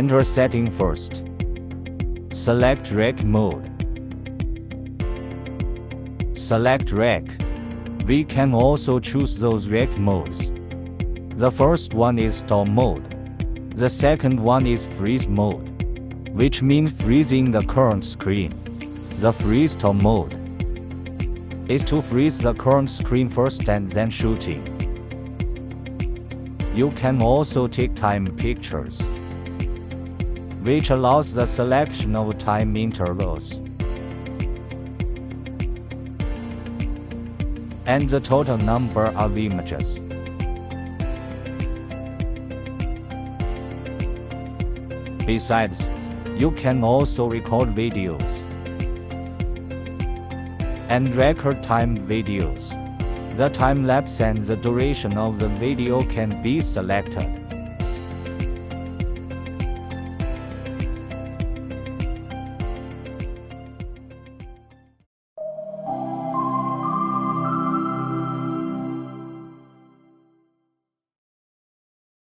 Enter setting first. Select rec mode. Select rec. We can also choose those rec modes. The first one is stop mode. The second one is freeze mode, which means freezing the current screen. The freeze stop mode is to freeze the current screen first and then shooting. You can also take time pictures, which allows the selection of time intervals and the total number of images. Besides, you can also record videos and record time videos. The time lapse and the duration of the video can be selected.